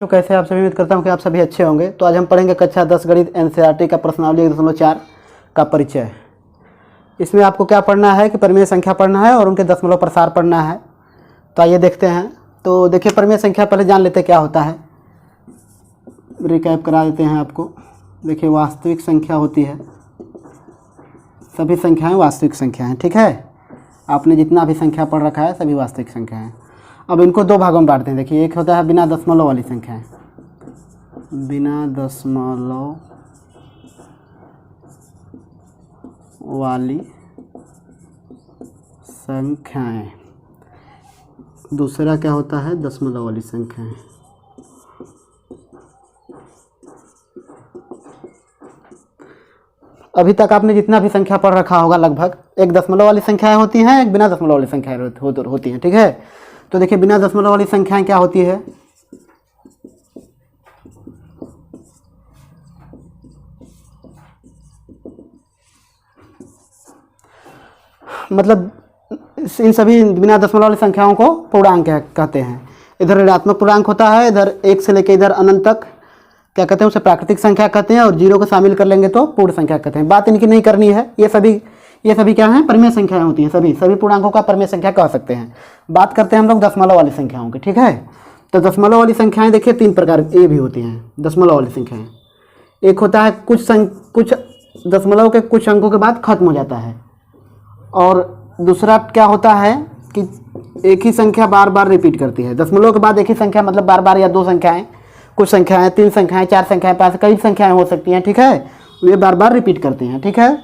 तो कैसे आप सभी, उम्मीद करता हूँ कि आप सभी अच्छे होंगे। तो आज हम पढ़ेंगे कक्षा 10 गणित एनसीईआरटी का प्रश्नावली 1.4 का परिचय। इसमें आपको क्या पढ़ना है कि परिमेय संख्या पढ़ना है और उनके दशमलव प्रसार पढ़ना है। तो आइए देखते हैं। तो देखिए, परिमेय संख्या पहले जान लेते क्या होता है, रिकैप करा देते हैं आपको। देखिए, वास्तविक संख्या होती है, सभी संख्याएँ वास्तविक संख्या हैं, ठीक है। आपने जितना भी संख्या पढ़ रखा है सभी वास्तविक संख्या हैं। अब इनको दो भागों में बांटते हैं। देखिए, एक होता है बिना दशमलव वाली संख्याएं, बिना दशमलव वाली संख्याएं। दूसरा क्या होता है, दशमलव वाली संख्याएं। अभी तक आपने जितना भी संख्या पढ़ रखा होगा लगभग, एक दशमलव वाली संख्याएं होती हैं, एक बिना दशमलव वाली संख्याएं होती हैं, ठीक है। तो देखिए, बिना दशमलव वाली संख्याएं क्या होती है, मतलब इन सभी बिना दशमलव वाली संख्याओं को पूर्णांक कहते हैं। इधर ऋणात्मक पूर्णांक होता है, इधर 1 से लेकर इधर अनंत तक क्या कहते हैं, उसे प्राकृतिक संख्या कहते हैं, और 0 को शामिल कर लेंगे तो पूर्ण संख्या कहते हैं। बात इनकी नहीं करनी है, ये सभी क्या हैं, परिमेय संख्याएं होती हैं। सभी पूर्णांकों का परिमेय संख्या कह सकते हैं। बात करते हैं हम लोग दशमलव वाली संख्याओं की, ठीक है। तो दशमलव वाली संख्याएं देखिए 3 प्रकार ये भी होती हैं दशमलव वाली संख्याएं। एक होता है कुछ दशमलव के कुछ अंकों के बाद खत्म हो जाता है, और दूसरा क्या होता है कि एक ही संख्या बार बार रिपीट करती है। दशमलव के बाद एक ही संख्या मतलब बार बार, या 2 संख्याएं, कुछ संख्याएं 3 संख्याएं 4 संख्याएं 5 कई संख्याएं हो सकती हैं, ठीक है। वे बार बार रिपीट करती हैं, ठीक है।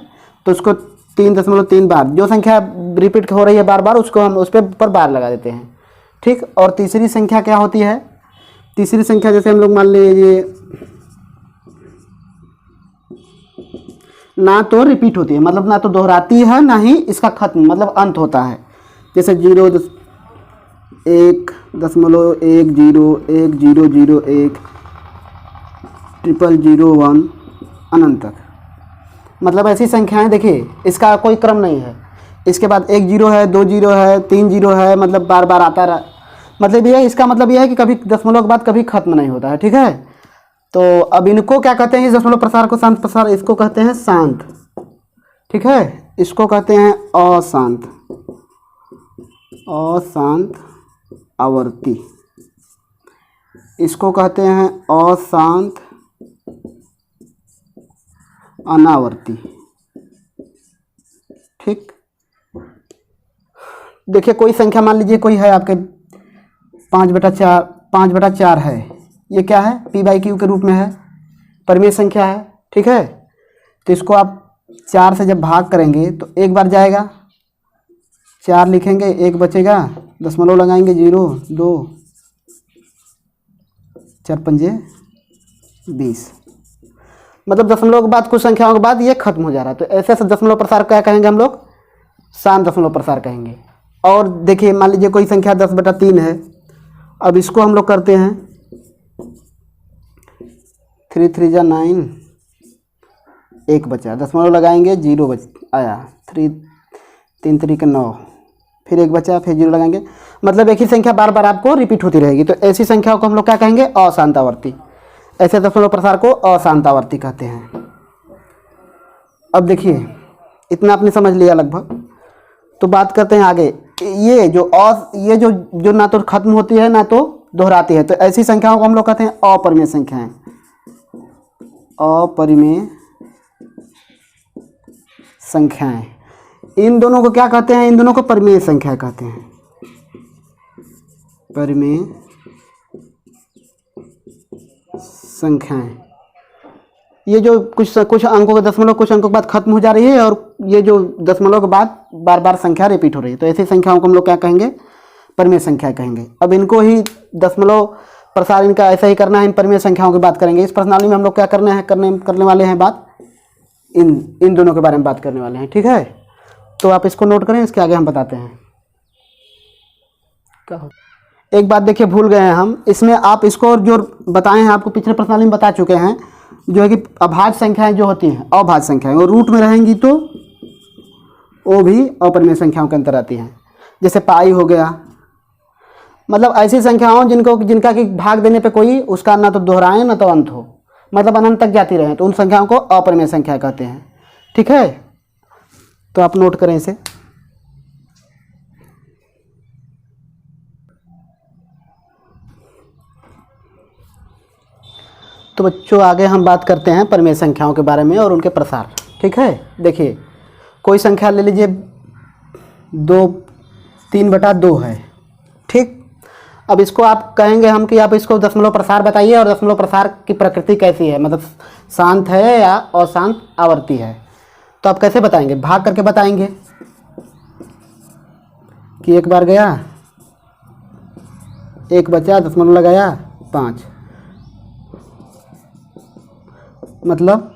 तो उसको 3.3 बार, जो संख्या रिपीट हो रही है बार बार, उसको हम उस पर बार लगा देते हैं, ठीक। और तीसरी संख्या क्या होती है, तीसरी संख्या जैसे हम लोग मान लीजिए ना तो रिपीट होती है, मतलब ना तो दोहराती है, ना ही इसका खत्म मतलब अंत होता है। जैसे 0.1.1 1.0 0.001 अनंत तक, मतलब ऐसी संख्याएं। देखिए, इसका कोई क्रम नहीं है, इसके बाद 1 0 है, 2 0 है, 3 0 है, मतलब बार बार आता रहा। मतलब ये इसका मतलब यह है कि कभी दशमलव के बाद कभी खत्म नहीं होता है, ठीक है। तो अब इनको क्या कहते हैं, इस दशमलव प्रसार को शांत प्रसार, इसको कहते हैं शांत, ठीक है। इसको कहते हैं अशांत आवर्ती, इसको कहते हैं अशांत अनावर्ती, ठीक। देखिए, कोई संख्या मान लीजिए कोई है आपके 5/4 है, ये क्या है, p/q के रूप में है, परिमेय संख्या है, ठीक है। तो इसको आप 4 से जब भाग करेंगे तो एक बार जाएगा, 4 लिखेंगे, 1 बचेगा, दशमलव लगाएंगे, 0 2 4 5 20, मतलब दशमलव के बाद कुछ संख्याओं के बाद ये खत्म हो जा रहा है। तो ऐसे दशमलव प्रसार क्या कहेंगे हम लोग, शांत दशमलव प्रसार कहेंगे। और देखिए, मान लीजिए कोई संख्या 10/3 है, अब इसको हम लोग करते हैं 3 3 जा 9, 1 बचा, दशमलव लगाएंगे, 0 आया, 3 3 3 के 9, फिर 1 बचा, फिर 0 लगाएंगे, मतलब एक ही संख्या बार बार आपको रिपीट होती रहेगी। तो ऐसी संख्याओं को हम लोग क्या कहेंगे, अशांतावर्ती। ऐसे दशमलव प्रसार को अशांतावर्ती कहते हैं। अब देखिए, इतना आपने समझ लिया लगभग। तो बात करते हैं आगे, ये जो ना तो खत्म होती है ना तो दोहराती है, तो ऐसी संख्याओं को हम लोग कहते हैं अपरिमेय संख्याएं। अपरिमेय संख्याएं, इन दोनों को क्या कहते हैं, इन दोनों को परिमेय संख्या कहते हैं, परिमेय संख्याएं। ये जो कुछ अंकों के दशमलव कुछ अंकों के बाद खत्म हो जा रही है, और ये जो दशमलव के बाद बार बार संख्या रिपीट हो रही है, तो ऐसी संख्याओं को हम लोग क्या कहेंगे, परिमेय संख्या कहेंगे। अब इनको ही दशमलव प्रसार इनका ऐसा ही करना है, इन परिमेय संख्याओं की बात करेंगे। इस प्रश्नावली में हम लोग क्या करने वाले हैं बात, इन दोनों के बारे में बात करने वाले हैं, ठीक है। तो आप इसको नोट करें, इसके आगे हम बताते हैं क्या हो। एक बात देखिए, भूल गए हैं हम, इसमें आप इसको जो बताए हैं आपको पिछले प्रश्नावली में बता चुके हैं, जो है कि अभाज्य संख्याएं जो होती हैं, अभाज्य संख्याएं, वो रूट में रहेंगी तो वो भी अपरिमेय संख्याओं के अंतर आती हैं। जैसे पाई हो गया, मतलब ऐसी संख्याओं जिनका कि भाग देने पे कोई उसका ना तो दोहराए ना तो अंत हो, मतलब अनंत तक जाती रहे, तो उन संख्याओं को अपरिमेय संख्या कहते हैं। ठीक है, तो आप नोट करें इसे। तो बच्चों आगे हम बात करते हैं परिमेय संख्याओं के बारे में और उनके प्रसार। ठीक है, देखिए कोई संख्या ले लीजिए 3/2 है। ठीक, अब इसको आप कहेंगे हम कि आप इसको दशमलव प्रसार बताइए और दशमलव प्रसार की प्रकृति कैसी है, मतलब शांत है या अशांत आवर्ती है। तो आप कैसे बताएंगे? भाग करके बताएंगे कि एक बार गया, एक बचा, दशमलव लगाया 5, मतलब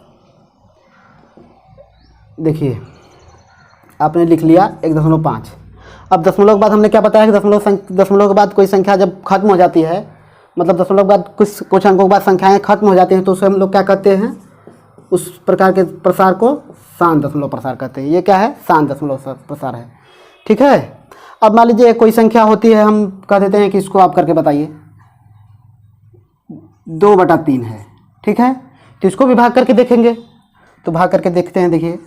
देखिए आपने लिख लिया 1.5। अब दशमलव के बाद हमने क्या बताया कि दशमलव के बाद कोई संख्या जब खत्म हो जाती है, मतलब दशमलव के बाद कुछ अंकों के बाद संख्याएं खत्म हो जाती हैं, तो उसे हम लोग क्या कहते हैं? उस प्रकार के प्रसार को शांत दशमलव प्रसार कहते हैं। ये क्या है? शांत दशमलव प्रसार है। ठीक है, अब मान लीजिए कोई संख्या होती है, हम कह देते हैं कि इसको आप करके बताइए 2/3 है। ठीक है, तो इसको भी भाग करके देखेंगे। तो भाग करके देखते हैं, देखिए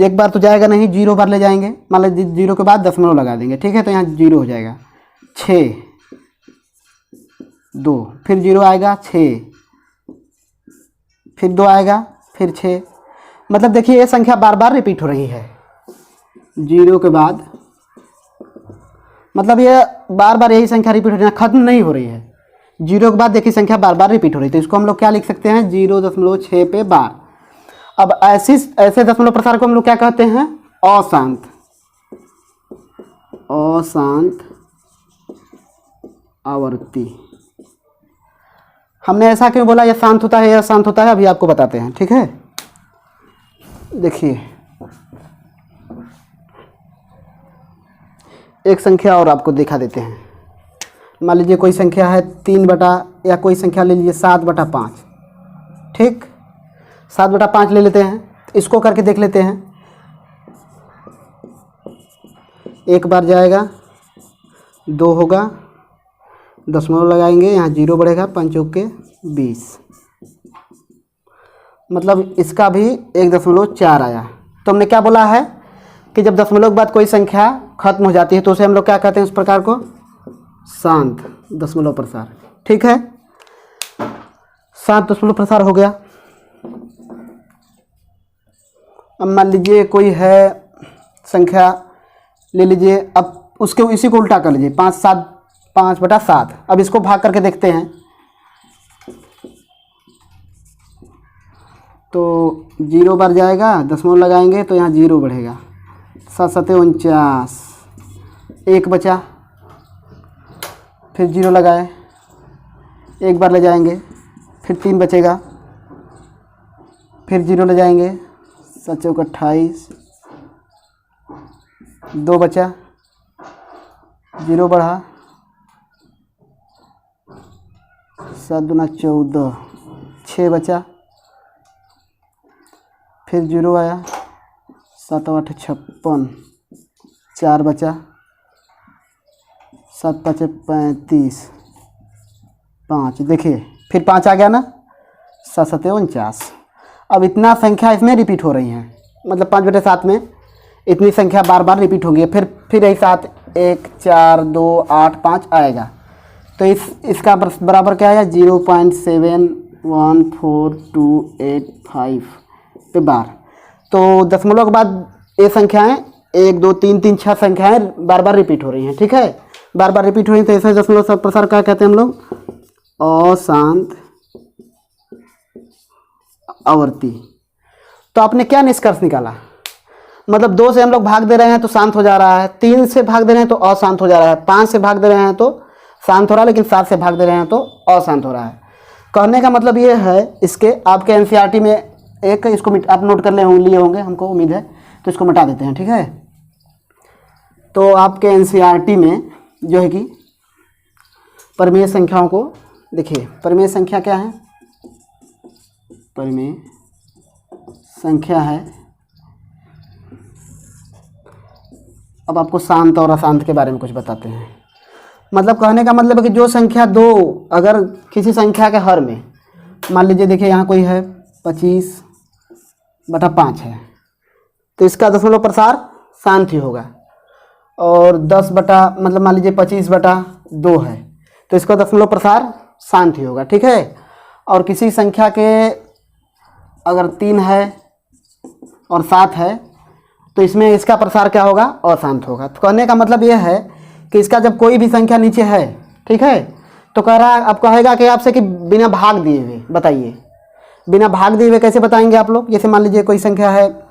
एक बार तो जाएगा नहीं, 0 बार ले जाएंगे, मान लीजिए 0 के बाद दशमलव लगा देंगे। ठीक है, तो यहाँ 0 हो जाएगा 6, 2, फिर 0 आएगा 6, फिर 2 आएगा, फिर 6। मतलब देखिए ये संख्या बार बार रिपीट हो रही है 0 के बाद, मतलब ये बार बार यही संख्या रिपीट हो रही है, खत्म नहीं हो रही है। 0 के बाद देखिए संख्या बार बार रिपीट हो रही है, तो इसको हम लोग क्या लिख सकते हैं? 0.6 पे बार। अब ऐसे दशमलव प्रसार को हम लोग क्या कहते हैं? अशांत आवर्ती। हमने ऐसा क्यों बोला? यह शांत होता है या अशांत होता है, अभी आपको बताते हैं। ठीक है, देखिए एक संख्या और आपको दिखा देते हैं। मान लीजिए कोई संख्या है 3 या कोई संख्या ले लीजिए 7/5। ठीक, 7/5 ले लेते हैं, इसको करके देख लेते हैं। एक बार जाएगा, 2 होगा, दशमलव लगाएंगे, यहाँ 0 बढ़ेगा, 5 चौके 20, मतलब इसका भी 1.4 आया। तो हमने क्या बोला है कि जब दशमलव के बाद कोई संख्या खत्म हो जाती है तो उसे हम लोग क्या कहते हैं? उस प्रकार को शांत दशमलव प्रसार। ठीक है, शांत दशमलव प्रसार हो गया। अब मान लीजिए कोई है संख्या ले लीजिए, अब उसके इसी को उल्टा कर लीजिए, 5/7। अब इसको भाग करके देखते हैं, तो 0 बार जाएगा, दशमलव लगाएंगे तो यहाँ 0 बढ़ेगा, 7 × 7 = 49, एक बचा, फिर 0 लगाए, एक बार ले जाएंगे, फिर 3 बचेगा, फिर 0 ले जाएंगे, 7 चौके 28, 2 बचा, 0 बढ़ा, 7 दूना 14, 6 बचा, फिर 0 आया, 7 8 56, 4 बचा, 7 5 35, 5, देखिए फिर 5 आ गया ना, 7 7 49। अब इतना संख्या इसमें रिपीट हो रही हैं, मतलब 5/7 में इतनी संख्या बार बार रिपीट होंगी। फिर यही 7 1 4 2 8 5 आएगा, तो इसका बराबर क्या आया? 0.71428 पे बार। तो दशमलव के बाद ये संख्याएं 1 2 3 3 6 संख्याएं बार बार रिपीट हो रही हैं। ठीक है, बार बार रिपीट हो रही हैं, तो ऐसे दशमलव प्रसार क्या कहते हैं हम लोग? अशांत आवर्ती। तो आपने क्या निष्कर्ष निकाला? मतलब 2 से हम लोग भाग दे रहे हैं तो शांत हो जा रहा है, 3 से भाग दे रहे हैं तो अशांत हो जा रहा है, 5 से भाग दे रहे हैं तो शांत हो रहा है, लेकिन 7 से भाग दे रहे हैं तो अशांत हो रहा है। कहने का मतलब ये है, इसके आपके एनसीईआरटी में एक इसको आप नोट कर लिए होंगे, हमको उम्मीद है, तो इसको मिटा देते हैं। ठीक है, तो आपके एनसीईआरटी में जो है कि परिमेय संख्याओं को देखिए, परिमेय संख्या क्या है? परिमेय संख्या है अब आपको शांत और अशांत के बारे में कुछ बताते हैं। मतलब कहने का मतलब है कि जो संख्या दो अगर किसी संख्या के हर में, मान लीजिए देखिए यहाँ कोई है 25/5 है, तो इसका दशमलव प्रसार शांत ही होगा। और 10 बटा मतलब मान लीजिए 25/2 है, तो इसका दशमलव प्रसार शांत ही होगा, ठीक है। और किसी संख्या के अगर 3 है और 7 है, तो इसमें इसका प्रसार क्या होगा, अशांत होगा। तो कहने का मतलब यह है कि इसका जब कोई भी संख्या नीचे है, ठीक है, तो कह रहा है, अब कहेगा कि आपसे कि बिना भाग दिए हुए बताइए। बिना भाग दिए हुए कैसे बताएंगे आप लोग? जैसे मान लीजिए कोई संख्या है,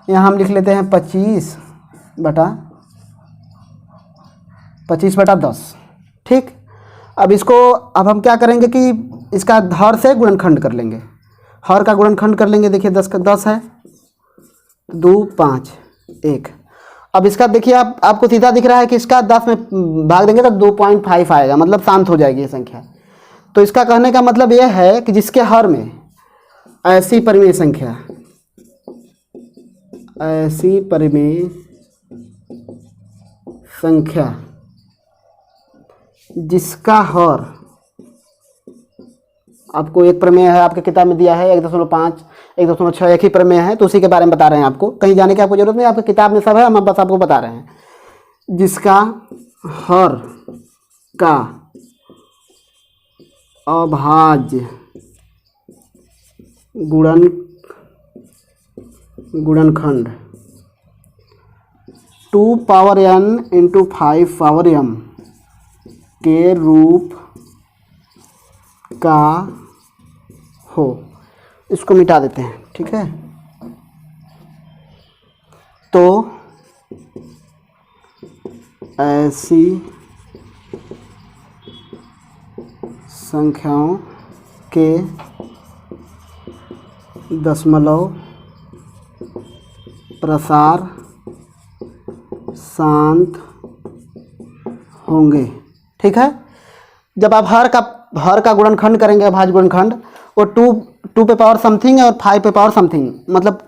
यहाँ हम लिख लेते हैं 25/10, ठीक। अब इसको अब हम क्या करेंगे कि इसका हर से गुणनखंड कर लेंगे, हर का गुणनखंड कर लेंगे। देखिए 10 का 10 है, 2 5 1। अब इसका देखिए आपको सीधा दिख रहा है कि इसका 10 में भाग देंगे तो 2.5 आएगा, मतलब शांत हो जाएगी ये संख्या। तो इसका कहने का मतलब यह है कि जिसके हर में ऐसी परिमेय संख्या, ऐसी परिमेय संख्या जिसका हर, आपको एक प्रमेय है आपके किताब में दिया है 1.5 1.6 एक ही प्रमेय है, तो उसी के बारे में बता रहे हैं आपको। कहीं जाने की आपको जरूरत नहीं, आपकी किताब में सब है, हम बस आपको बता रहे हैं। जिसका हर का अभाज्य गुणनखंड 2n × 5m के रूप का हो। इसको मिटा देते हैं, ठीक है। तो ऐसी संख्याओं के दशमलव प्रसार शांत होंगे, ठीक है। जब आप हर का गुणनखंड करेंगे, अभाज्य गुणनखंड, वो 2 पे पावर समथिंग है और 5 पे पावर समथिंग, मतलब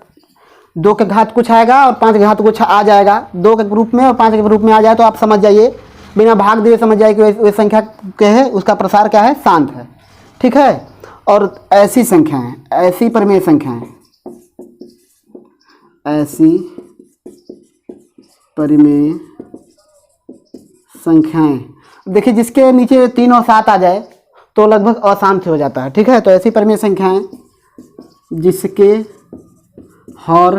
2 के घात कुछ आएगा और 5 के घात कुछ आ जाएगा, 2 के रूप में और 5 के रूप में आ जाए तो आप समझ जाइए, बिना भाग दिए समझ जाइए कि वे संख्या क्या है, उसका प्रसार क्या है, शांत है, ठीक है। और ऐसी संख्याएं, ऐसी परिमेय संख्याएं, ऐसी परिमेय संख्याएं, देखिए जिसके नीचे 3 और 7 आ जाए तो लगभग अशांत हो जाता है, ठीक है। तो ऐसी परिमेय संख्याएं जिसके हर,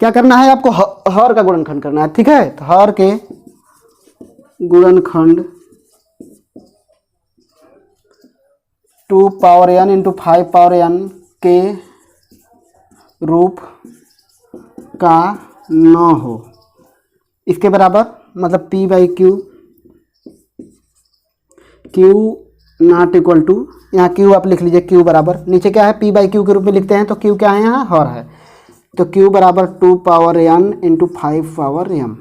क्या करना है आपको, हर का गुणनखंड करना है, ठीक है। तो हर के गुणनखंड 2n × 5n के रूप का न हो। इसके बराबर मतलब p/q, q not equal to, यहाँ q आप लिख लीजिए, q बराबर, नीचे क्या है p/q के रूप में लिखते हैं, तो q क्या है, यहाँ हर है, तो q बराबर 2n × 5m,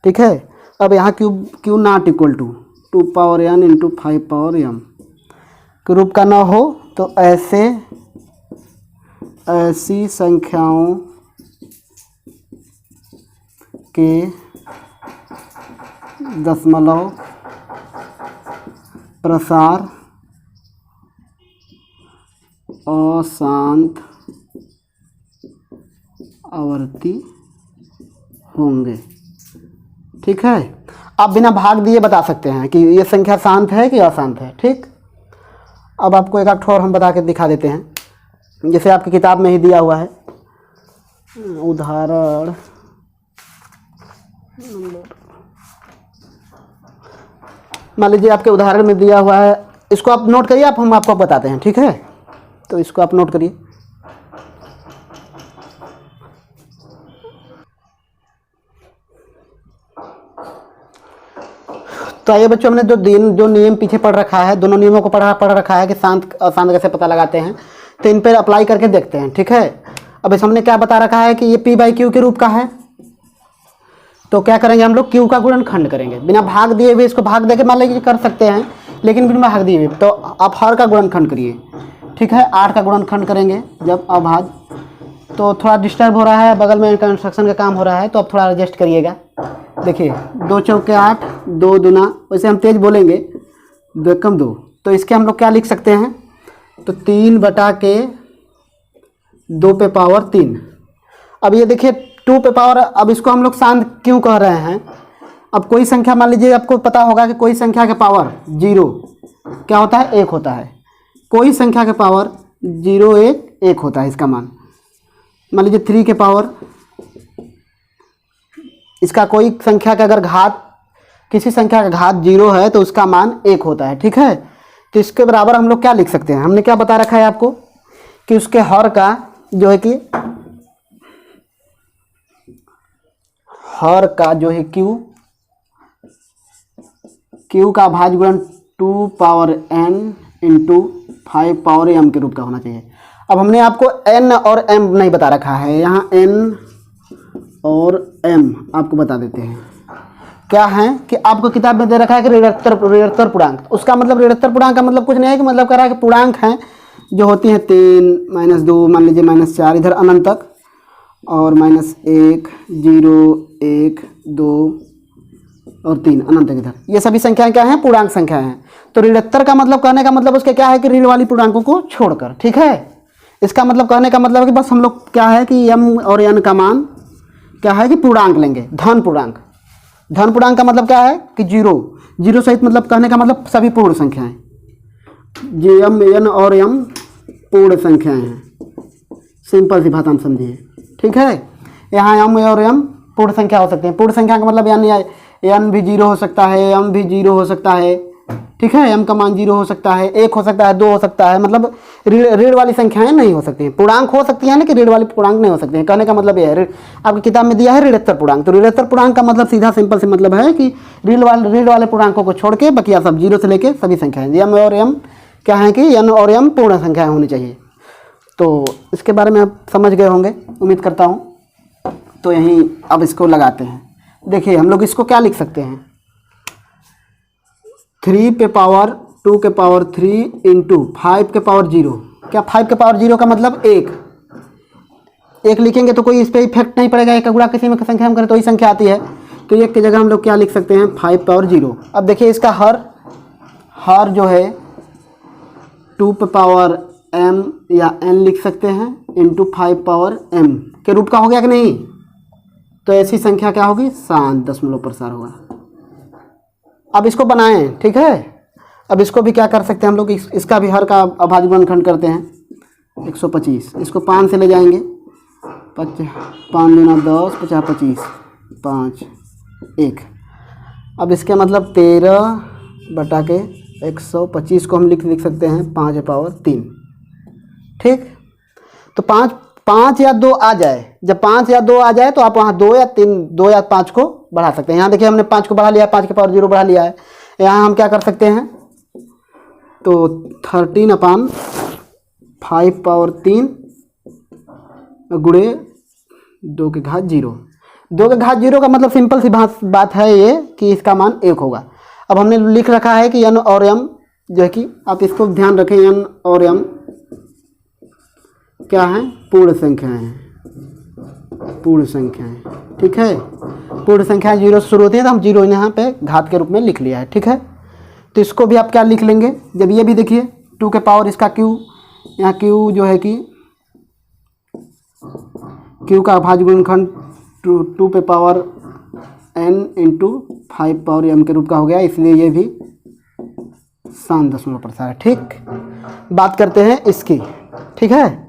ठीक है। अब यहाँ q not equal to 2n × 5m के रूप का ना हो, तो ऐसी संख्याओं के दशमलव प्रसार अशांत आवर्ती होंगे, ठीक है। आप बिना भाग दिए बता सकते हैं कि ये संख्या शांत है कि अशांत है, ठीक। अब आपको एक और हम बता के दिखा देते हैं, जैसे आपकी किताब में ही दिया हुआ है, उदाहरण मान लीजिए आपके उदाहरण में दिया हुआ है, इसको आप नोट करिए, हम आपको बताते हैं, ठीक है। तो इसको आप नोट करिए। तो आइए बच्चों, हमने जो नियम पीछे पढ़ रखा है, दोनों नियमों को पढ़ रखा है कि शांत अशांत कैसे पता लगाते हैं, तो इन पर अप्लाई करके देखते हैं, ठीक है। अब इस हमने क्या बता रखा है कि ये p/q के रूप का है, तो क्या करेंगे हम लोग, q का गुणनखंड करेंगे, बिना भाग दिए हुए। इसको भाग देके मान लीजिए कर सकते हैं, लेकिन बिना भाग दिए हुए, तो आप हर का गुणनखंड करिए, ठीक है। 8 का गुणनखंड करेंगे जब अभाज्य तो थोड़ा डिस्टर्ब हो रहा है, बगल में कंस्ट्रक्शन का काम हो रहा है, तो अब थोड़ा एडजस्ट करिएगा। देखिए 2 चौके 8, 2 दूना, वैसे हम तेज बोलेंगे, 2 एकम 2, तो इसके हम लोग क्या लिख सकते हैं, तो 3 बटा के 2 पे पावर 3। अब ये देखिए 2 पे पावर, अब इसको हम लोग शांत क्यों कह रहे हैं, अब कोई संख्या मान लीजिए, आपको पता होगा कि कोई संख्या के पावर 0 क्या होता है, 1 होता है। कोई संख्या के पावर 0 1 होता है इसका मान। मान लीजिए 3 के पावर, इसका कोई संख्या का अगर घात, किसी संख्या का घात 0 है तो उसका मान 1 होता है, ठीक है। तो इसके बराबर हम लोग क्या लिख सकते हैं, हमने क्या बता रखा है आपको कि उसके हर का जो है कि हर का जो है क्यू का भाज्य गुणन 2 power n into 5 power m के रूप का होना चाहिए। अब हमने आपको n और m नहीं बता रखा है, यहाँ n और m आपको बता देते हैं। क्या है कि आपको किताब में दे रखा है कि ऋणोत्तर पूर्णांक, उसका मतलब ऋणोत्तर पूर्णांक का मतलब कुछ नहीं है, कि मतलब कह रहा है कि पूर्णांक हैं जो होती हैं 3 -2, मान लीजिए -4 इधर अनंत तक, और -1 0 1 2 और 3 अनंत तक इधर, ये सभी संख्याएं क्या हैं, पूर्णांक संख्याएं हैं। तो ऋणोत्तर का मतलब कहने का मतलब उसके क्या है कि ऋण वाली पूर्णांकों को छोड़कर, ठीक है। इसका मतलब कहने का मतलब है कि बस हम लोग क्या है कि m और n का मान क्या है कि पूर्णांक लेंगे, धन पूर्णांक। धन पूर्णांक का मतलब क्या है कि 0 सहित, मतलब कहने का मतलब सभी पूर्ण संख्याएं, m n और m पूर्ण संख्याएं हैं, सिंपल सी भाषा में समझिए, ठीक है। यहाँ m और m पूर्ण संख्या हो सकते हैं। पूर्ण संख्या का मतलब n भी 0 हो सकता है, m भी 0 हो सकता है, ठीक है। m का मान 0 हो सकता है, 1 हो सकता है, 2 हो सकता है, मतलब ऋण वाली संख्याएं नहीं हो सकती हैं। पूर्णांक हो सकती है ना, कि ऋण वाली पूर्णांक नहीं हो सकते हैं। कहने का मतलब यह है, आपकी किताब में दिया है ऋणोत्तर पूर्णांक, तो ऋणोत्तर पूर्णांक का मतलब सीधा सिंपल से मतलब है कि ऋण वाले पूर्णांकों को छोड़ के बकिया सब 0 से लेके सभी संख्याएं, m और m क्या है कि n और m पूर्ण संख्याएं होनी चाहिए। तो इसके बारे में आप समझ गए होंगे, उम्मीद करता हूँ। तो यहीं अब इसको लगाते हैं। देखिए हम लोग इसको क्या लिख सकते हैं, 3 पे पावर 2 के पावर 3 इंटू 5 के पावर 0। क्या 5 के पावर 0 का मतलब 1 लिखेंगे तो कोई इस पर इफेक्ट नहीं पड़ेगा, एक गुणा किसी में संख्या में करें तो ही संख्या आती है। तो 1 की जगह हम लोग क्या लिख सकते हैं, 5 पावर 0। अब देखिए इसका हर जो है 2 पे पावर m या n लिख सकते हैं, इंटू 5 पावर m के रूप का हो गया कि नहीं। तो ऐसी संख्या क्या होगी, 7 दशमलव प्रसार होगा। अब इसको बनाएं, ठीक है। अब इसको भी क्या कर सकते हैं हम लोग, इसका भी हर का अभाज्य गुणनखंड करते हैं 125। इसको 5 से ले जाएंगे, 5 दूना 10, 50 25 5 1। अब इसके मतलब 13 बटा के 125 को हम लिख सकते हैं 5 पावर 3, ठीक। तो 5 या 2 आ जाए, जब 5 या 2 आ जाए तो आप वहाँ 2 या 5 को बढ़ा सकते हैं। यहाँ देखिए हमने 5 को बढ़ा लिया, 5 के पावर 0 बढ़ा लिया है। यहाँ हम क्या कर सकते हैं, तो 13/5 पावर 3 गुणे 2 के घात 0। 2 के घात 0 का मतलब सिंपल सी बात है ये कि इसका मान 1 होगा। अब हमने लिख रखा है कि n और m जो है कि आप इसको ध्यान रखें, n और m क्या है, पूर्ण संख्याएं हैं, पूर्ण संख्याएं, ठीक है। पूर्ण संख्याएं 0 से शुरू होती है, तो हम 0 यहाँ पे घात के रूप में लिख लिया है, ठीक है। तो इसको भी आप क्या लिख लेंगे, जब ये भी देखिए 2 के पावर इसका q, यहाँ q जो है कि q का अभाज्य गुणनखंड 2 पे power n into 5 power m के रूप का हो गया, इसलिए ये भी 7 दशमलव प्रसार है, ठीक। बात करते हैं इसकी, ठीक है,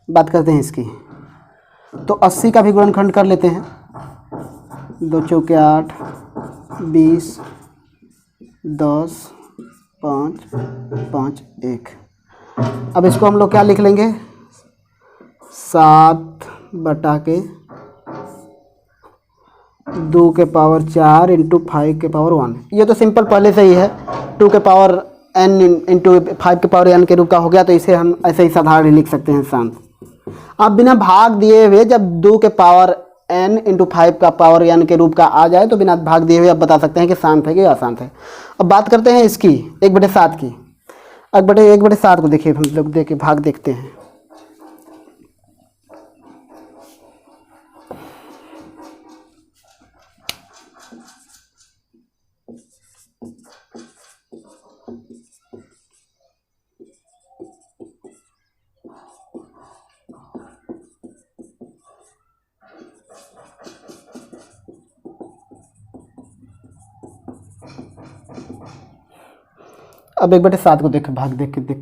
बात करते हैं इसकी। तो 80 का भी गुणनखंड कर लेते हैं, 2 चौके 8, 20 10 5 5 1। अब इसको हम लोग क्या लिख लेंगे, 7 बटा के 2 के पावर 4 इंटू 5 के पावर 1। ये तो सिंपल पहले से ही है, 2 के पावर n इंटू 5 के पावर n के रूप का हो गया, तो इसे हम ऐसे ही साधारण लिख सकते हैं शांत। अब बिना भाग दिए हुए जब 2 के पावर n इंटू 5 का पावर n के रूप का आ जाए तो बिना भाग दिए हुए आप बता सकते हैं कि शांत है कि अशांत है। अब बात करते हैं इसकी 1/7 की। अब 1/7 को देखिए हम लोग भाग देखते हैं। अब 1/7 को देख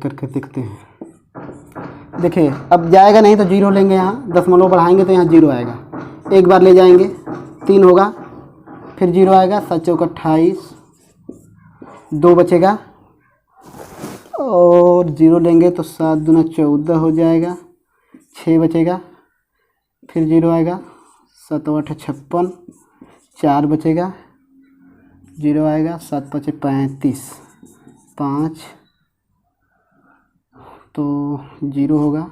करके देखते हैं। देखिए अब जाएगा नहीं तो जीरो लेंगे, यहाँ दशमलव बढ़ाएंगे तो यहाँ जीरो आएगा, एक बार ले जाएंगे 3 होगा, फिर जीरो आएगा, 7 चौक 28, 2 बचेगा और जीरो लेंगे तो 7 दूना 14 हो जाएगा, 6 बचेगा, फिर जीरो आएगा, 7 8 56, 4 बचेगा, जीरो आएगा, 7 5 35, 5 तो जीरो होगा,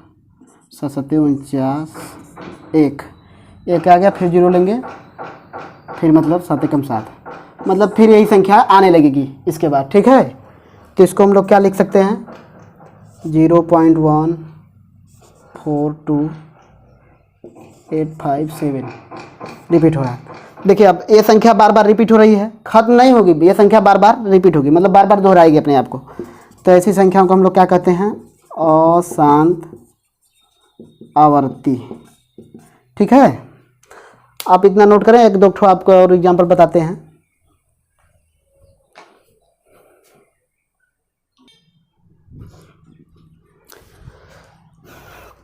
7 7 49, 1 आ गया, फिर जीरो लेंगे, फिर मतलब 7 1 7, मतलब फिर यही संख्या आने लगेगी इसके बाद। ठीक है, तो इसको हम लोग क्या लिख सकते हैं, 0.142857 रिपीट हो रहा है। देखिए अब ये संख्या बार बार रिपीट हो रही है, खत्म नहीं होगी, ये संख्या बार बार रिपीट होगी, मतलब बार बार दोहराएगी अपने आप को। तो ऐसी संख्याओं को हम लोग क्या कहते हैं, अशांत आवर्ती। ठीक है, आप इतना नोट करें, एक दो ठो आपको और एग्जांपल बताते हैं।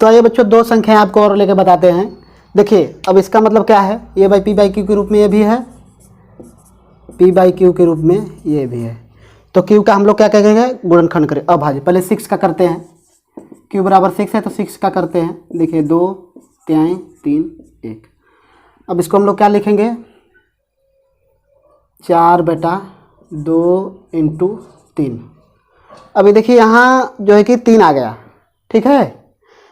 तो आइए बच्चों, 2 संख्याएं आपको और लेकर बताते हैं। देखिए अब इसका मतलब क्या है, ये बाई पी बाई क्यू के रूप में ये भी है, पी बाई क्यू के रूप में ये भी है। तो क्यू का हम लोग क्या कहेंगे, गुणनखंड करें, अभाज्य। पहले 6 का करते हैं, क्यू बराबर 6 है तो 6 का करते हैं। देखिए 2 3 3 1। अब इसको हम लोग क्या लिखेंगे, 4/2 × 3। अभी देखिए यहाँ जो है कि 3 आ गया। ठीक है,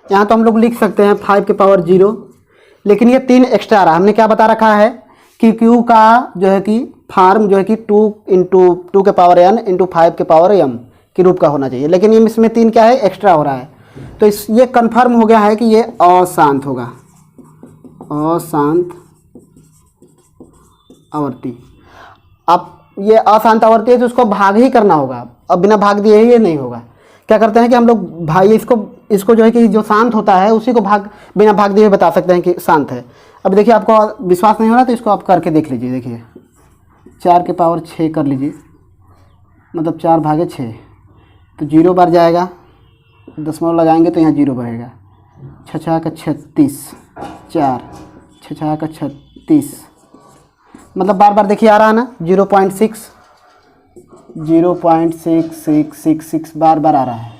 यहाँ तो हम लोग लिख सकते हैं 5 के पावर 0, लेकिन ये 3 एक्स्ट्रा आ रहा है। हमने क्या बता रखा है कि क्यू का जो है कि फॉर्म जो है कि 2 × 2 के पावर n × 5 के पावर m के रूप का होना चाहिए, लेकिन ये इसमें 3 क्या है, एक्स्ट्रा हो रहा है। तो ये कंफर्म हो गया है कि ये अशांत होगा, अशांत आवर्ती। अब ये अशांत आवर्ती है तो उसको भाग ही करना होगा, अब बिना भाग दिए ही ये नहीं होगा। क्या करते हैं कि हम लोग भाई इसको जो है कि जो शांत होता है उसी को बिना भाग दिए बता सकते हैं कि शांत है। अब देखिए आपको विश्वास नहीं हो रहा तो इसको आप करके देख लीजिए। देखिए 4 के पावर 6 कर लीजिए, मतलब 4/6, तो 0 बार जाएगा, दशमलव लगाएंगे तो यहाँ 0 बढ़ेगा, 6 6 का 36, 4 6 6 का 36, मतलब बार बार देखिए आ रहा है ना, 0.6 बार बार आ रहा है,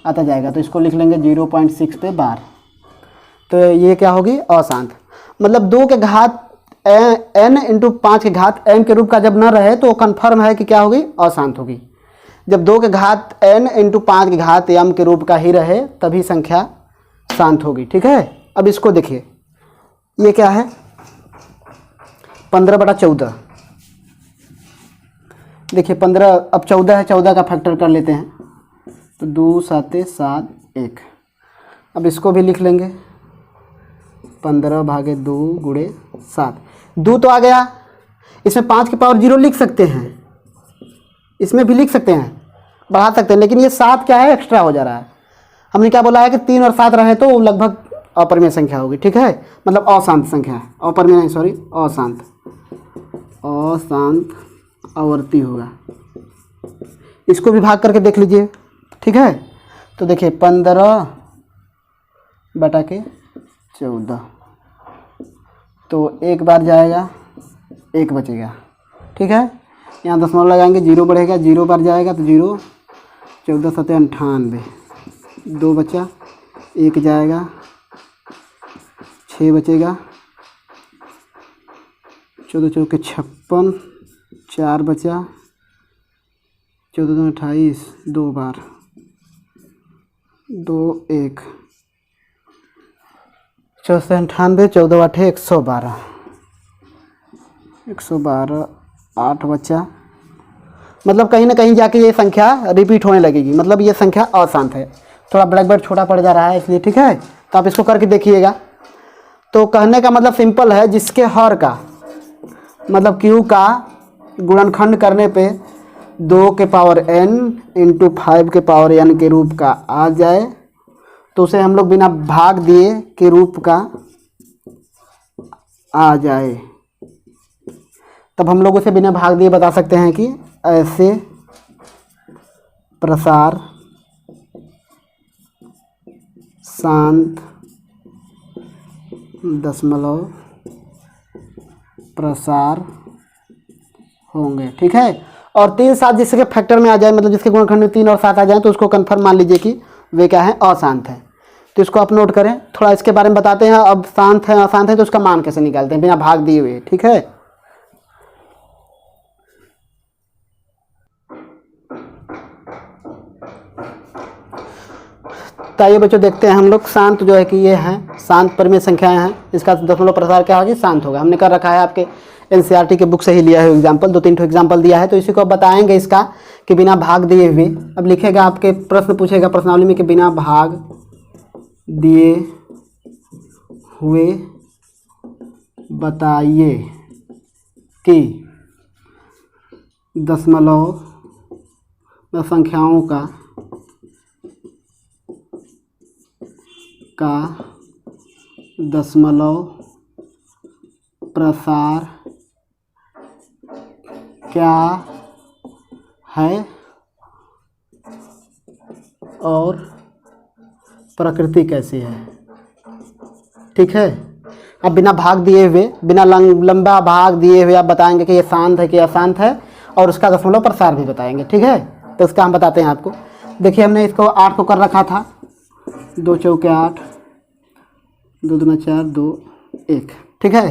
आता जाएगा। तो इसको लिख लेंगे 0.6 पे बार। तो ये क्या होगी, अशांत। मतलब 2 के घात n × 5 के घात m के रूप का जब न रहे तो कंफर्म है कि क्या होगी, अशांत होगी। जब 2 के घात n × 5 के घात m के रूप का ही रहे तभी संख्या शांत होगी। ठीक है, अब इसको देखिए, ये क्या है, 15/14। देखिए 15, अब 14 है, 14 का फैक्टर कर लेते हैं तो 2 7 7 1। अब इसको भी लिख लेंगे 15/2 × 7। 2 तो आ गया, इसमें 5 के पावर 0 लिख सकते हैं, इसमें भी लिख सकते हैं, बढ़ा सकते हैं, लेकिन ये 7 क्या है, एक्स्ट्रा हो जा रहा है। हमने क्या बोला है कि 3 और 7 रहे तो लगभग अपरिमेय संख्या होगी। ठीक है, मतलब अशांत संख्या है, अपरिमेय नहीं, सॉरी, अशांत आवर्ती होगा। इसको भी भाग करके देख लीजिए। ठीक है, तो देखिए 15/14, तो एक बार जाएगा, 1 बचेगा। ठीक है, यहाँ दशमलव लगाएंगे, 0 बढ़ेगा, 0 बार जाएगा तो 0, 14 7 98, 2 बचा, 1 जाएगा, 6 बचेगा, 14 चौके 56, 4 बचा, 14 2 28, 2 बार, 2 1, 14 98, 14 8 112, 8 बचा। मतलब कहीं ना कहीं जाके ये संख्या रिपीट होने लगेगी, मतलब ये संख्या अशांत है। थोड़ा ब्लैक बोर्ड छोटा पड़ जा रहा है इसलिए। ठीक है, तो आप इसको करके देखिएगा। तो कहने का मतलब सिंपल है, जिसके हर का मतलब क्यू का गुणनखंड करने पे 2 के पावर n × 5 के पावर n के रूप का आ जाए तो उसे हम लोग बिना भाग दिए के रूप का आ जाए, तब हम लोग उसे बिना भाग दिए बता सकते हैं कि ऐसे प्रसार शांत दशमलव प्रसार होंगे। ठीक है, और 3 7 जिसके फैक्टर में आ जाए, मतलब जिसके गुणनखंड में 3 और 7 आ जाए, तो उसको कन्फर्म मान लीजिए कि वे क्या है, अशांत है। तो इसको आप नोट करें। थोड़ा इसके बारे में बताते हैं। अब शांत है अशांत है तो उसका मान कैसे निकालते हैं बिना भाग दिए हुए। ठीक है, तो आइए बच्चों देखते हैं हम लोग। शांत जो है कि ये है शांत परिमेय संख्याएं हैं, इसका दशमलव प्रसार क्या होगी, शांत होगा। हमने कर रखा है, आपके एनसीईआरटी के बुक से ही लिया है एग्जाम्पल, 2-3 एग्जाम्पल दिया है। तो इसी को अब बताएंगे इसका कि बिना भाग दिए हुए। अब लिखेगा, आपके प्रश्न पूछेगा प्रश्नावली में कि बिना भाग दिए हुए बताइए कि दशमलव संख्याओं का दशमलव प्रसार क्या है और प्रकृति कैसी है। ठीक है, अब बिना भाग दिए हुए, बिना लंबा भाग दिए हुए आप बताएंगे कि ये शांत है कि अशांत है, और उसका दशमलव प्रसार भी बताएंगे। ठीक है, तो उसका हम बताते हैं आपको। देखिए, हमने इसको 8 को कर रखा था, 2 चौके 8, 2 दूना 4, 2 1। ठीक है,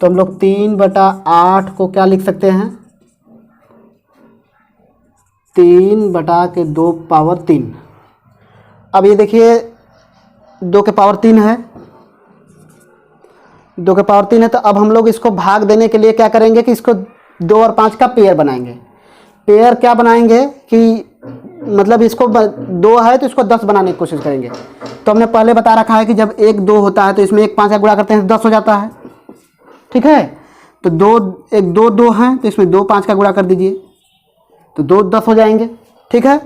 तो हम लोग 3/8 को क्या लिख सकते हैं, 3/2 पावर 3। अब ये देखिए 2 के पावर 3 है, 2 के पावर 3 है। तो अब हम लोग इसको भाग देने के लिए क्या करेंगे कि इसको 2 और 5 का पेयर बनाएंगे। पेयर क्या बनाएंगे कि मतलब इसको 2 है तो इसको 10 बनाने की कोशिश करेंगे। तो हमने पहले बता रखा है कि जब 1 2 होता है तो इसमें 1 5 का गुणा करते हैं तो 10 हो जाता है। ठीक है, तो 1 2 2 है तो इसमें 2 5 का गुणा कर दीजिए तो 2 10 हो जाएंगे। ठीक है,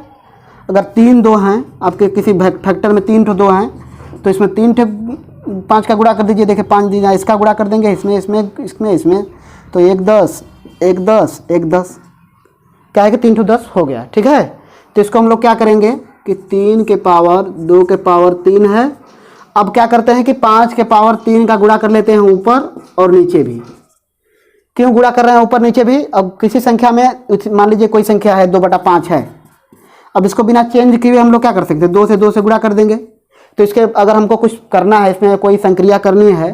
अगर 3 2 हैं आपके किसी फैक्टर में 3 2 हैं तो इसमें 3 5 का गुणा कर दीजिए। देखिए 5 दीजिए, इसका गुणा कर देंगे, इसमें तो 1 10 1 10 1 10, क्या है कि 3 10 हो गया। ठीक है, तो इसको हम लोग क्या करेंगे कि 3 के पावर 2 के पावर 3 है। अब क्या करते हैं कि 5 के पावर 3 का गुणा कर लेते हैं ऊपर और नीचे भी। क्यों गुणा कर रहे हैं ऊपर नीचे भी, अब किसी संख्या में मान लीजिए कोई संख्या है 2/5 है, अब इसको बिना चेंज किए हम लोग क्या कर सकते हैं, 2 से गुणा कर देंगे। तो इसके अगर हमको कुछ करना है, इसमें कोई संक्रिया करनी है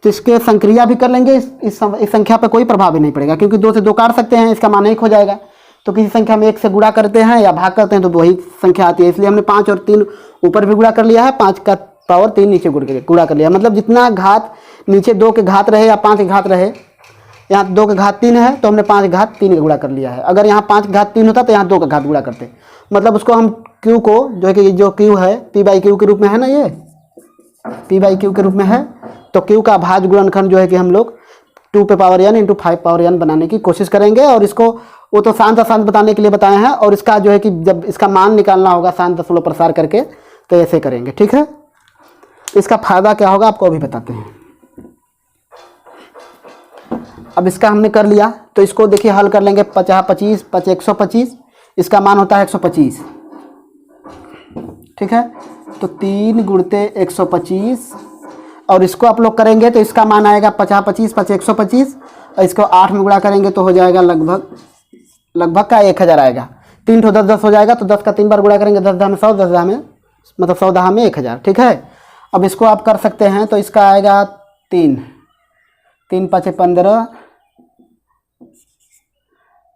तो इसके संक्रिया भी कर लेंगे, इस संख्या पर कोई प्रभाव भी नहीं पड़ेगा, क्योंकि 2 से 2 काट सकते हैं, इसका मान 1 हो जाएगा। तो किसी संख्या में 1 से गुणा करते हैं या भाग करते हैं तो वही संख्या आती है। इसलिए हमने 5 और 3 ऊपर भी गुणा कर लिया है, 5 का पावर 3 नीचे गुणा कर लिया। मतलब जितना घात नीचे 2 के घात रहे या 5 के घात रहे, यहाँ 2 के घात 3 है तो हमने 5 के घात 3 का गुणा कर लिया है। अगर यहाँ 5 के घात 3 होता तो यहाँ 2 का घात गुणा करते। मतलब उसको हम Q को जो है कि जो Q है P/Q के रूप में है ना, ये P/Q के रूप में है, तो Q का भाज्य गुणनखंड जो है कि हम लोग 2 पे पावर n × 5 पावर n बनाने की कोशिश करेंगे। और इसको वो तो शांत अशांत बताने के लिए बताए हैं, और इसका जो है कि जब इसका मान निकालना होगा शांत दशमलव प्रसार करके तो ऐसे करेंगे। ठीक है, इसका फायदा क्या होगा आपको अभी बताते हैं। अब इसका हमने कर लिया तो इसको देखिए हल कर लेंगे। 50 25 125, इसका मान होता है 125। ठीक है, तो 3 × 125, और इसको आप लोग करेंगे तो इसका मान आएगा 50 25 125, और इसको 8 में गुणा करेंगे तो हो जाएगा लगभग का 1000 आएगा। 3 10 10 हो जाएगा, तो 10 का 3 बार गुणा करेंगे, 10 10 में 100, 10 10 में मतलब 100 10 में 1000। ठीक है, अब इसको आप कर सकते हैं तो इसका आएगा 3 3 5 15,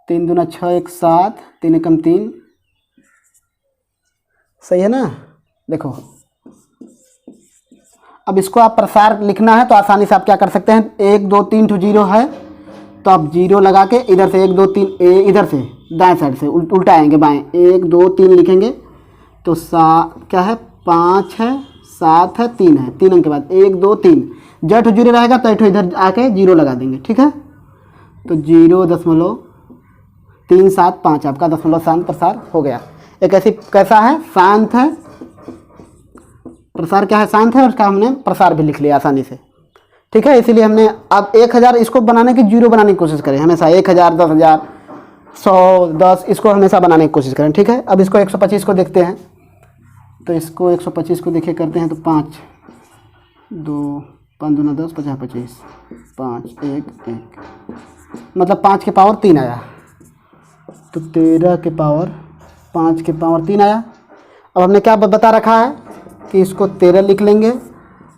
3 दूना 6 1 7, 3 एकम 3, सही है ना। देखो अब इसको आप प्रसार लिखना है तो आसानी से आप क्या कर सकते हैं, 1 2 3 तो 0 है तो आप 0 लगा के इधर से 1 2 3 इधर से दाएं साइड से उल्टा आएंगे, बाएं 1 2 3 लिखेंगे तो क्या है 5 है 7 है 3 है, 3 अंक के बाद 1 2 3 जब 0 रहेगा तो इधर आके 0 लगा देंगे। ठीक है, तो 0.375 आपका दशमलव शांत प्रसार हो गया। एक ऐसी कैसा है, शांत है, प्रसार क्या है, शांत है, और उसका हमने प्रसार भी लिख लिया आसानी से। ठीक है, इसीलिए हमने अब 1000 इसको बनाने की 0 बनाने की कोशिश करें हमेशा, 1000 10,000 110 इसको हमेशा बनाने की कोशिश करें, ठीक है। अब इसको 125 को देखते हैं, तो इसको 125 को देखिए करते हैं तो 5 2 5 दूना 10 50 25 5 1 1 मतलब 5 के पावर 3 आया, तो 13 के पावर 5 के पावर 3 आया। अब हमने क्या बता रखा है कि इसको 13 लिख लेंगे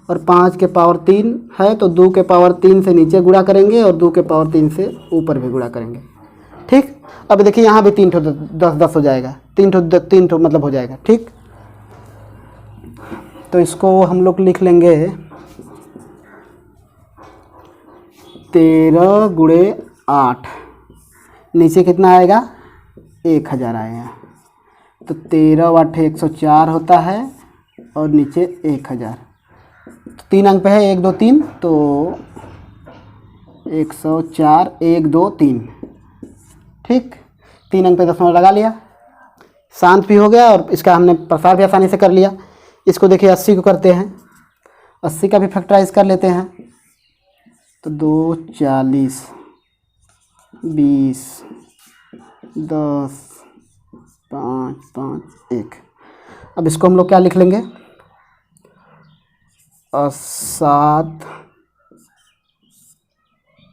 और 5 के पावर 3 है तो 2 के पावर 3 से नीचे गुणा करेंगे और 2 के पावर 3 से ऊपर भी गुणा करेंगे, ठीक। अब देखिए यहाँ भी 3 ठो 10 हो जाएगा, 3 ठो मतलब हो जाएगा, ठीक। तो इसको हम लोग लिख लेंगे 13 गुणे 8, नीचे कितना आएगा 1000 आएगा, तो 13 8 104 होता है और नीचे 1000, तो 3 अंक पे है 1 2 3, तो 104 1 2 3, ठीक। 3 अंक पे दशमलव लगा लिया, शांत भी हो गया और इसका हमने प्रसार भी आसानी से कर लिया। इसको देखिए 80 को करते हैं, 80 का भी फैक्टराइज कर लेते हैं, तो 2 40 20 10 5 5 1। अब इसको हम लोग क्या लिख लेंगे 7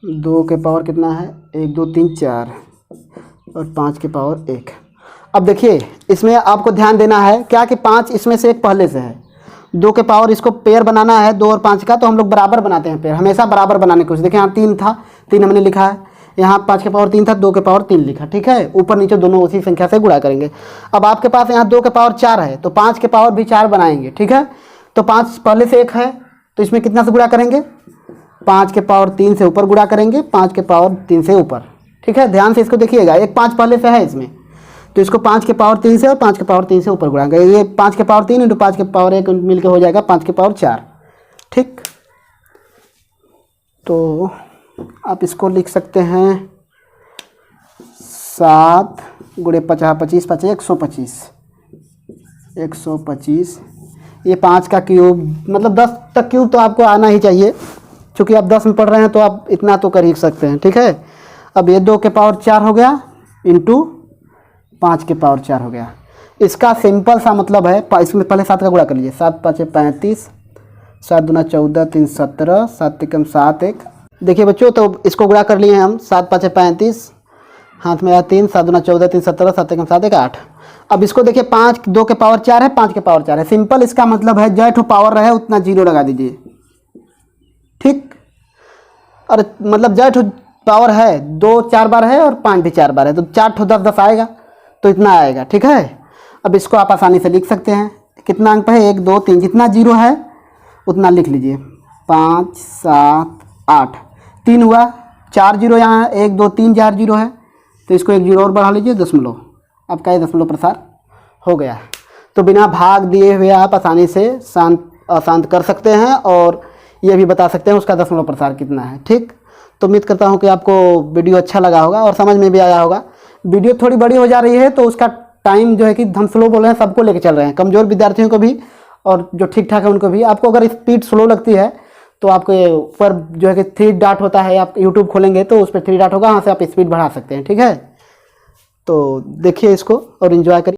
2 के पावर कितना है 1 2 3 4 और 5 के पावर 1। अब देखिए इसमें आपको ध्यान देना है क्या कि 5 इसमें से एक पहले से है, 2 के पावर इसको पेयर बनाना है 2 और 5 का, तो हम लोग बराबर बनाते हैं पेयर, हमेशा बराबर बनाने की कोशिश। देखिए यहाँ 3 था, 3 हमने लिखा है, यहाँ 5 के पावर 3 था, 2 के पावर 3 लिखा, ठीक है। ऊपर नीचे दोनों उसी संख्या से गुणा करेंगे। अब आपके पास यहाँ 2 के पावर 4 है तो 5 के पावर भी 4 बनाएंगे, ठीक है। तो 5 पहले से 1 है तो इसमें कितना से गुणा करेंगे 5 के पावर 3 से ऊपर गुणा करेंगे, 5 के पावर 3 से ऊपर, ठीक है। ध्यान से इसको देखिएगा, एक 5 पहले से है इसमें, तो इसको 5 के पावर 3 से और 5 के पावर 3 से ऊपर गुणा करेंगे। ये 5 के पावर 3 इंटू 5 के पावर 1 मिलकर हो जाएगा 5 के पावर 4, ठीक। तो आप इसको लिख सकते हैं 7 गुणे 50 25 5 125 125, ये 5 का क्यूब मतलब 10 तक क्यूब तो आपको आना ही चाहिए, क्योंकि आप 10 में पढ़ रहे हैं तो आप इतना तो कर ही सकते हैं, ठीक है। अब ये 2 के पावर 4 हो गया इंटू 5 के पावर 4 हो गया। इसका सिंपल सा मतलब है, इसमें पहले 7 का गुणा कर लीजिए, 7 5 35 7 दूना 14 3 17 7 एकम 7 1। देखिए बच्चों तो इसको गुणा कर लिए हम, 7 5 35 हाथ में आया 3 7 दूना 14 3 17 7 एकम 7 1 8। अब इसको देखिए 5 2 के पावर 4 है 5 के पावर 4 है, सिंपल इसका मतलब है जय ठो पावर रहे उतना 0 लगा दीजिए, ठीक। और मतलब जय ठो पावर है 2 4 बार है और 5 भी 4 बार है, तो 4 ठो 10 10 आएगा, तो इतना आएगा, ठीक है। अब इसको आप आसानी से लिख सकते हैं, कितना अंक पे है 1 2 3, जितना 0 है उतना लिख लीजिए, 5 7 8 3 हुआ, 4 0 यहाँ 1 2 3 4 0 है, तो इसको 1 0 और बढ़ा लीजिए दशमलव, आपका ये दशमलव प्रसार हो गया। तो बिना भाग दिए हुए आप आसानी से अशांत कर सकते हैं और ये भी बता सकते हैं उसका दशमलव प्रसार कितना है, ठीक। तो उम्मीद करता हूँ कि आपको वीडियो अच्छा लगा होगा और समझ में भी आया होगा। वीडियो थोड़ी बड़ी हो जा रही है तो उसका टाइम जो है कि हम स्लो बोल रहे हैं, सबको लेके चल रहे हैं, कमज़ोर विद्यार्थियों को भी और जो ठीक ठाक है उनको भी। आपको अगर स्पीड स्लो लगती है तो आपके ऊपर जो है कि 3 डॉट होता है, आप यूट्यूब खोलेंगे तो उस पर 3 डॉट होगा, वहाँ से आप स्पीड बढ़ा सकते हैं, ठीक है। तो देखिए इसको और इन्जॉय करिए।